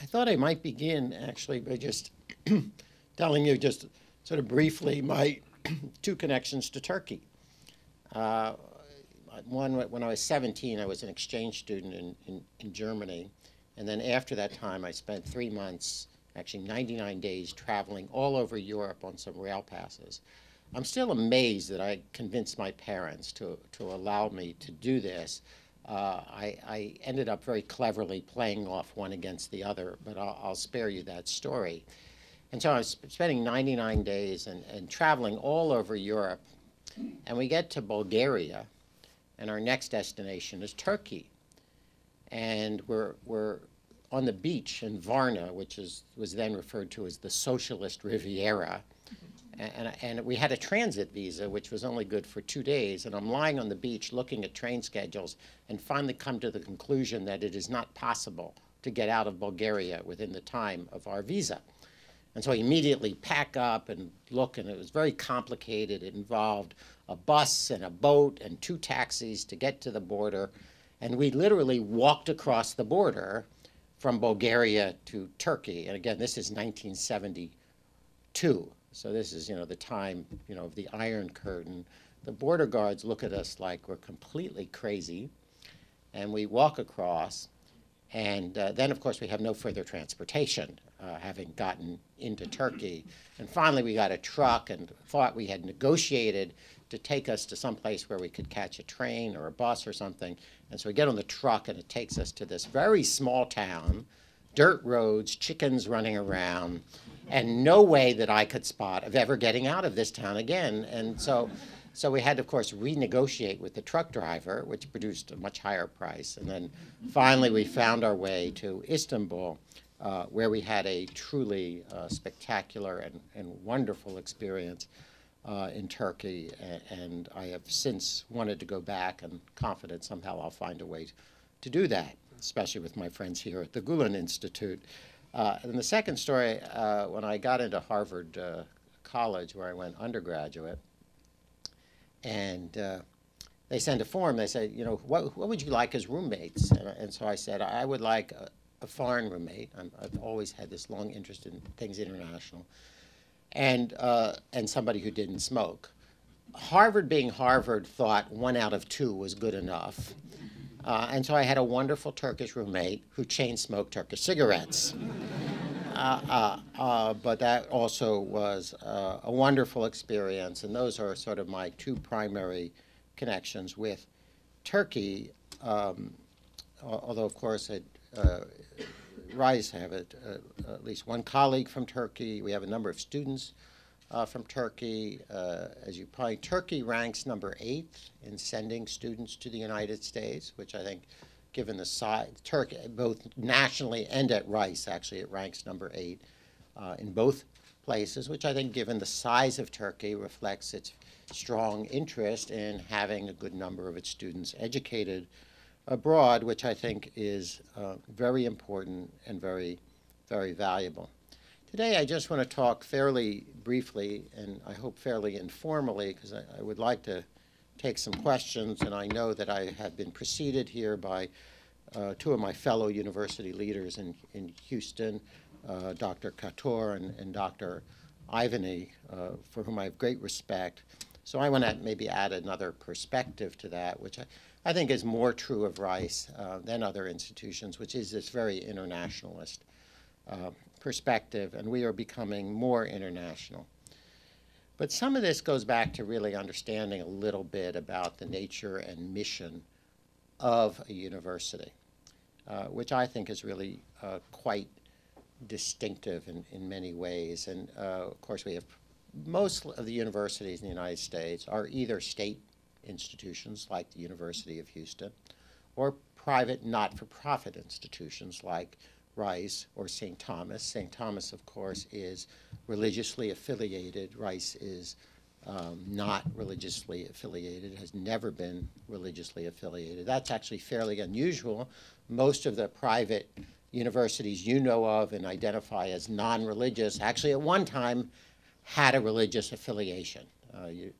I thought I might begin actually by just telling you just sort of briefly my two connections to Turkey. One, when I was 17, I was an exchange student in Germany. And then after that time, I spent 3 months, actually 99 days, traveling all over Europe on some rail passes. I'm still amazed that I convinced my parents to allow me to do this. I ended up very cleverly playing off one against the other, but I'll spare you that story. And so I was spending 99 days and traveling all over Europe. And we get to Bulgaria, and our next destination is Turkey. And we're on the beach in Varna, which was then referred to as the Socialist Riviera. And we had a transit visa, which was only good for 2 days. And I'm lying on the beach looking at train schedules and finally come to the conclusion that it is not possible to get out of Bulgaria within the time of our visa. And so I immediately pack up and look, and it was very complicated. It involved a bus and a boat and 2 taxis to get to the border. And we literally walked across the border from Bulgaria to Turkey. And again, this is 1972. So this is, the time, of the Iron Curtain. The border guards look at us like we're completely crazy. And we walk across. And then, of course, we have no further transportation, having gotten into Turkey. And finally, we got a truck and thought we had negotiated to take us to some place where we could catch a train or a bus or something. And so we get on the truck, and it takes us to this very small town, dirt roads, chickens running around, and no way that I could spot of ever getting out of this town again. And so we had to, of course, renegotiate with the truck driver, which produced a much higher price. And then finally, we found our way to Istanbul, where we had a truly spectacular and wonderful experience in Turkey. And I have since wanted to go back and confident somehow I'll find a way to do that, especially with my friends here at the Gulen Institute. And the second story, when I got into Harvard College, where I went undergraduate, and they sent a form. They said, what would you like as roommates? And so I said, I would like a foreign roommate. I've always had this long interest in things international, and somebody who didn't smoke. Harvard, being Harvard, thought 1 out of 2 was good enough. And so I had a wonderful Turkish roommate who chain-smoked Turkish cigarettes. But that also was a wonderful experience, and those are sort of my 2 primary connections with Turkey, although, of course, at Rice I have at least 1 colleague from Turkey. We have a number of students from Turkey. As you probably, Turkey ranks number 8 in sending students to the United States, which I think, given the size, Turkey, both nationally and at Rice, actually, it ranks number 8 in both places, which I think, given the size of Turkey, reflects its strong interest in having a good number of its students educated abroad, which I think is very important and very, very valuable. Today, I just want to talk fairly briefly, and I hope fairly informally, because I would like to take some questions, and I know that I have been preceded here by 2 of my fellow university leaders in Houston, Dr. Kator and Dr. Ivany, for whom I have great respect. So I want to maybe add another perspective to that, which I think is more true of Rice than other institutions, which is this very internationalist perspective, and we are becoming more international. But some of this goes back to really understanding a little bit about the nature and mission of a university, which I think is really quite distinctive in many ways. And of course, we have most of the universities in the United States are either state institutions like the University of Houston or private not-for-profit institutions like Rice or St. Thomas. St. Thomas, of course, is religiously affiliated. Rice is not religiously affiliated, has never been religiously affiliated. That's actually fairly unusual. Most of the private universities you know of and identify as non-religious actually at one time had a religious affiliation.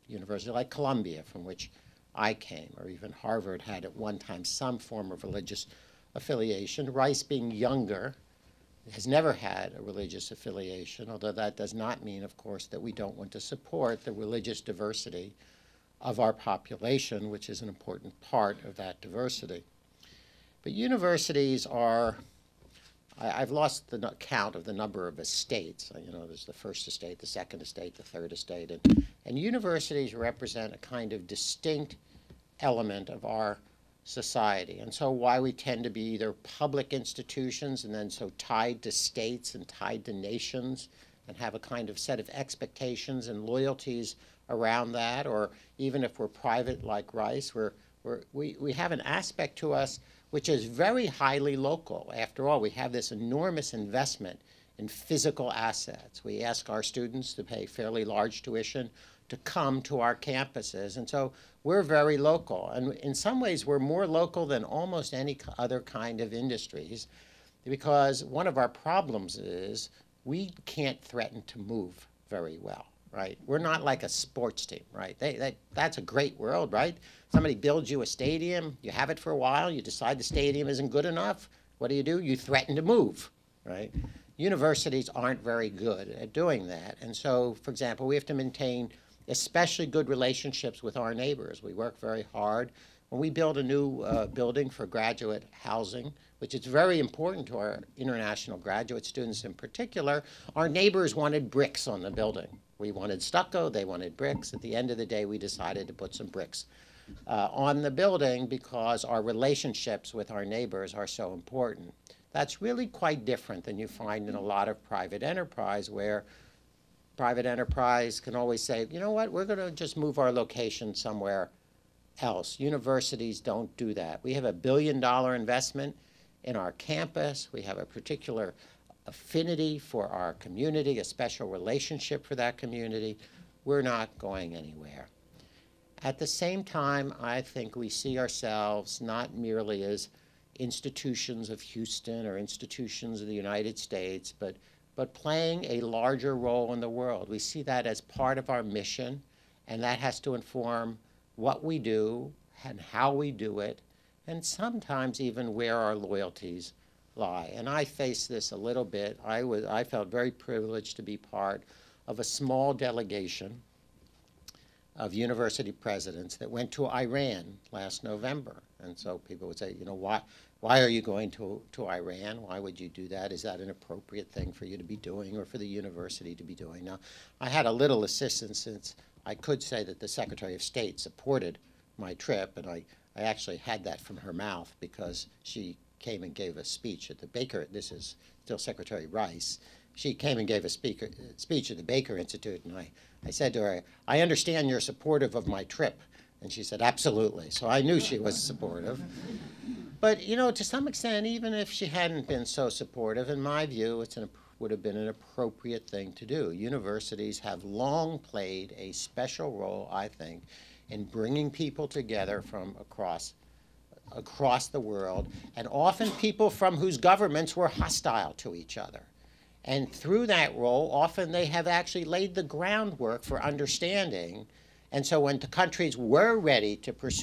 University like Columbia, from which I came, or even Harvard, had at one time some form of religious affiliation. Rice, being younger, has never had a religious affiliation, although that does not mean, of course, that we don't want to support the religious diversity of our population, which is an important part of that diversity. But universities are, I've lost the count of the number of estates. You know, there's the first estate, the second estate, the third estate, and universities represent a kind of distinct element of our society. And so why we tend to be either public institutions and then so tied to states and tied to nations and have a kind of set of expectations and loyalties around that, or even if we're private like Rice, we have an aspect to us which is very highly local. After all, we have this enormous investment in physical assets. We ask our students to pay fairly large tuition to come to our campuses, and so we're very local. And in some ways, we're more local than almost any other kind of industries, because one of our problems is we can't threaten to move very well, right? We're not like a sports team, right? That's a great world, right? Somebody builds you a stadium, you have it for a while, you decide the stadium isn't good enough. What do? You threaten to move, right? Universities aren't very good at doing that. And so, for example, we have to maintain especially good relationships with our neighbors. We work very hard. When we build a new building for graduate housing, which is very important to our international graduate students in particular, our neighbors wanted bricks on the building. We wanted stucco, they wanted bricks. At the end of the day, we decided to put some bricks on the building because our relationships with our neighbors are so important. That's really quite different than you find in a lot of private enterprise, where private enterprise can always say, you know what, we're going to just move our location somewhere else. Universities don't do that. We have a $1 billion investment in our campus. We have a particular affinity for our community, a special relationship for that community. We're not going anywhere. At the same time, I think we see ourselves not merely as institutions of Houston or institutions of the United States, but playing a larger role in the world. We see that as part of our mission, and that has to inform what we do and how we do it, and sometimes even where our loyalties lie. And I face this a little bit. I felt very privileged to be part of a small delegation of university presidents that went to Iran last November. And so people would say, you know, why are you going to Iran? Why would you do that? Is that an appropriate thing for you to be doing or for the university to be doing? Now, I had a little assistance, since I could say that the Secretary of State supported my trip, and I actually had that from her mouth because she came and gave a speech at the Baker, this is still Secretary Rice, she came and gave a speech at the Baker Institute, and I said to her, I understand you're supportive of my trip. And she said, absolutely. So I knew she was supportive. But, you know, to some extent, even if she hadn't been so supportive, in my view, it would have been an appropriate thing to do. Universities have long played a special role, I think, in bringing people together from across the world, and often people from whose governments were hostile to each other. And through that role, often they have actually laid the groundwork for understanding. And so when the countries were ready to pursue